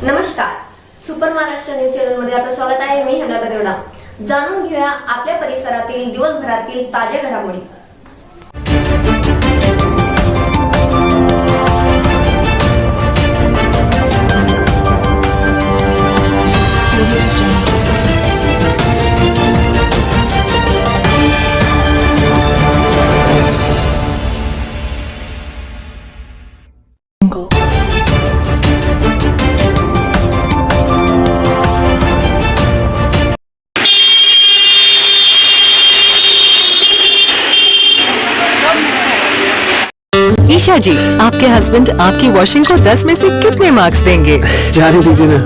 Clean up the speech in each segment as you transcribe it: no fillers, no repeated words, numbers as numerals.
नमस्कार, super Maharashtra news channel मध्ये आपलं स्वागत आहे. मी हेमलता देवडा. जाणून घेऊया आपल्या परिसरातील दिवसभरातील ताज्या घडामोडी. ईशा जी, आपके हस्बैंड आपकी वॉशिंग को 10 में से कितने मार्क्स देंगे? जाने दीजिए ना।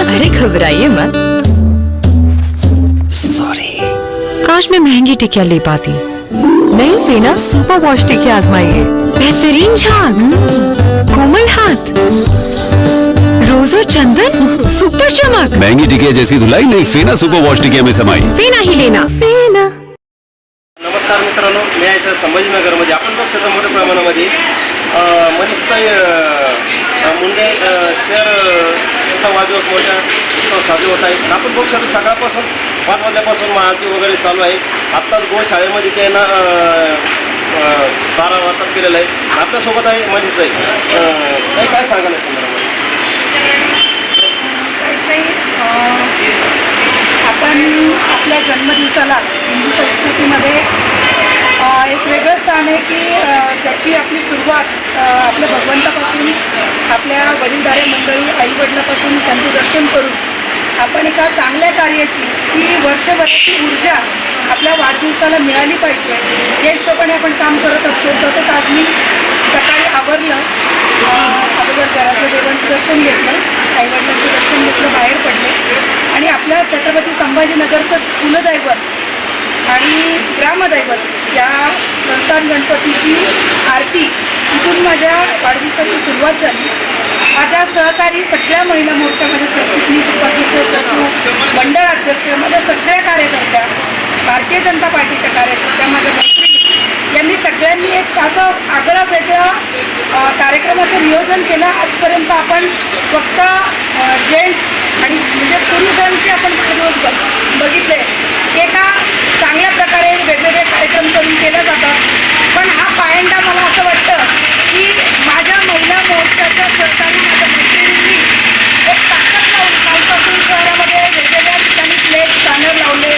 अरे घबराइए मत। सॉरी। काश मैं महंगी टिकिया ले पाती। नहीं फेना सुपर वॉश टिकिया आजमाइए। बेहतरीन झाग, कोमल हाथ, रोज और चंदन, सुपर चमक। महंगी टिकिया जैसी धुलाई नहीं, फेना सुपर वॉश टिकिया में समाई। फेना ही लेना, फेना। नमस्कार मित्रांनो, मी आहे संभाजीनगरमध्ये. आपण बघू शकता मोठ्या प्रमाणामध्ये मनीषताई मुंडे शहर वाढदिवस मोठ्या साजरे होत आहे. आपण बघू शकतो सकाळपासून 5 वाजल्यापासून महाआरती वगैरे चालू आहे. आत्ताच गोशाळेमध्ये त्यांना बारा वाजता केलेलं आहे. आपल्यासोबत आहे मनीषताई. काय सांगाल या संदर्भामध्ये? आपण आपल्या जन्मदिवसाला हिंदू संस्कृतीमध्ये एक वेगळं स्थान आहे की त्याची आपली सुरुवात आपल्या भगवंतापासून, आपल्या वडीलधाऱ्या मंडळी आईवडिलापासून त्यांचं दर्शन करून आपण एका चांगल्या कार्याची ही वर्षभराची ऊर्जा आपल्या वाढदिवसाला मिळाली पाहिजे या हिशोबाने आपण काम करत असतो. तसंच आज मी सकाळी आवरलं, अगोदर घरातल्या देवांचं दर्शन घेतलं, आईवडिलांचं दर्शन घेतलं, बाहेर पडले आणि आपल्या छत्रपती संभाजीनगरचं कुलदैवत आणि ग्रामदैवत या संस्थान गणपतीची आरती इथून माझ्या वाढदिवसाची सुरुवात झाली. माझ्या सहकारी सगळ्या महिला मोर्चामध्ये सरचिटणीस, उपाध्यक्ष, सचिव, मंडळ अध्यक्ष, माझ्या सगळ्या कार्यकर्त्या, भारतीय जनता पार्टीच्या कार्यकर्त्या, माझ्या मैत्रिणी यांनी सगळ्यांनी एक असं आगळं वेगळं कार्यक्रमाचं नियोजन केलं. आजपर्यंत आपण फक्त जेंट्स आणि म्हणजे पुरुषांचे आपण दिवस बघितले. एका चांगल्या प्रकारे वेगवेगळे कार्यक्रम करून केले जातात. पण हा पायंडा मला असं वाटतं की माझ्या महिला मोर्चाच्या सरकारने, माझ्या मैत्रिणींनी एक ताकद लावून कालपासून शहरामध्ये वेगवेगळ्या ठिकाणी प्लेट, बॅनर लावले,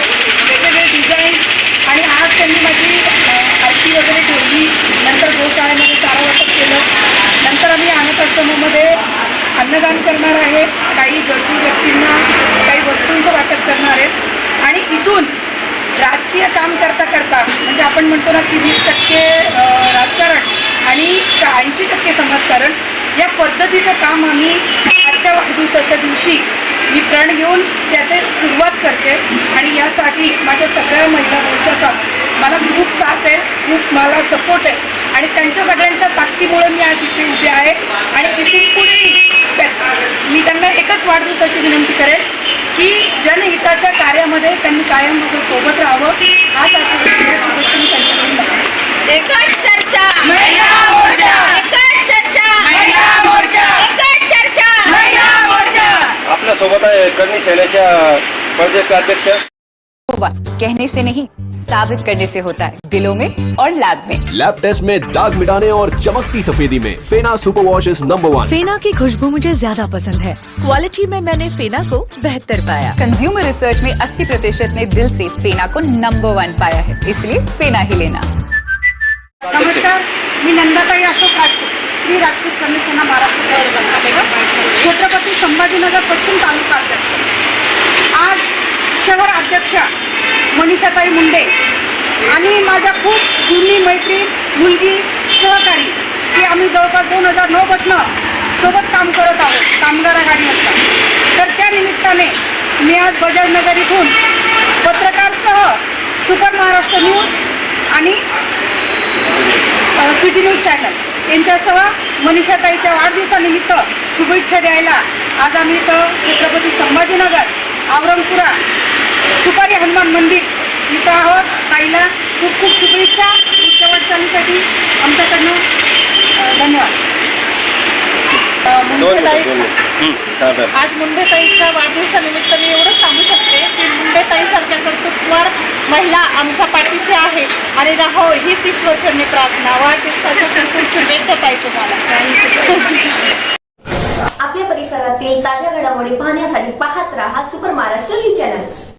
वेगवेगळे डिझाईन्स आणि आज त्यांनी माझी आरती वगैरे ठेवली. नंतर गोशाळेमध्ये चारा वाटप केलं. नंतर आम्ही अनाथ आश्रमामध्ये अन्नदान करणार आहे, काही गरजू व्यक्तींना काही वस्तूंचं वाटप करणार आहेत आणि इथून राजकीय काम करता करता म्हणजे आपण म्हणतो ना की 20% राजकारण आणि 80% समाजकारण या पद्धतीचं काम आम्ही आजच्या वाढदिवसाच्या दिवशी मी प्रण घेऊन त्याची सुरुवात करते आणि यासाठी माझ्या सगळ्या महिला मोर्चाचा मला खूप साथ आहे, खूप मला सपोर्ट आहे आणि त्यांच्या सगळ्यांच्या ताकदीमुळे मी आज इथे उभे आहे. आणि इथून पुढे मी त्यांना एकच वाढदिवसाची विनंती करेन की जनहिताच्या कार्यामध्ये त्यांनी कायम माझ्या सोबत राहावं. हाच आशीर्वाद, शुभेच्छा मी त्यांच्याकडून बघते. एकच चर्चा महिला मोर्चा, एकच चर्चा महिला मोर्चा, एकच चर्चा महिला मोर्चा. आपल्यासोबत आहे करणी सेनेच्या प्रदेश अध्यक्ष. कहने से नहीं, साबित करने से होता है, दिलों में और लैब में. लैब टेस्ट में दाग मिटाने और चमकती सफेदी में फेना सुपर वॉश इज नंबर 1। फेना की खुशबू मुझे ज्यादा पसंद है। क्वालिटी में मैंने फेना को बेहतर पाया। कंज्यूमर रिसर्च में 80% ने दिल से फेना को नंबर 1 पाया है, इसलिए फेना ही लेना. नमस्कार, मी नंदाताई अशोक राजपूत, श्री राजपूत करणी सेना महाराष्ट्र प्रदेश संघटनेचा छत्रपती संभाजीनगर पश्चिम तालुका अध्यक्ष. आज शहर अध्यक्षा मनीषाताई मुंडे आणि माझ्या खूप जुनी मैत्रीण, मुलगी, सहकारी की आम्ही जवळपास 2009 पासून सोबत काम करत आहोत, कामगार आघाडी असतात. तर त्या निमित्ताने मी आज बजाजनगर इथून पत्रकारसह सुपर महाराष्ट्र न्यूज आणि सिटी न्यूज चॅनल यांच्यासह मनीषाताईच्या वाढदिवसानिमित्त शुभेच्छा द्यायला आज आम्ही इथं छत्रपती संभाजीनगर, आवरंगपुरा, सुपारी हनुमान मंदिर इथं आहोत. ताईला खूप खूप शुभेच्छा पुढच्या वाटचालीसाठी आमच्याकडनं. धन्यवाद. मुंबेताई चालेल. आज मुंबेताईच्या वाढदिवसानिमित्त मी एवढंच सांगू शकते की मुंबेताईसारख्या कर्तृत्ववान महिला आमच्या पाठीशी आहे आणि राहो हीच ईश्वरचरणी प्रार्थना. वाढदिवसाच्या खूप शुभेच्छा ताई तुम्हाला. आपल्या परिसरातील ताज्या घडामोडी पाहण्यासाठी पाहत राहा सुपर महाराष्ट्र न्यूज चॅनल.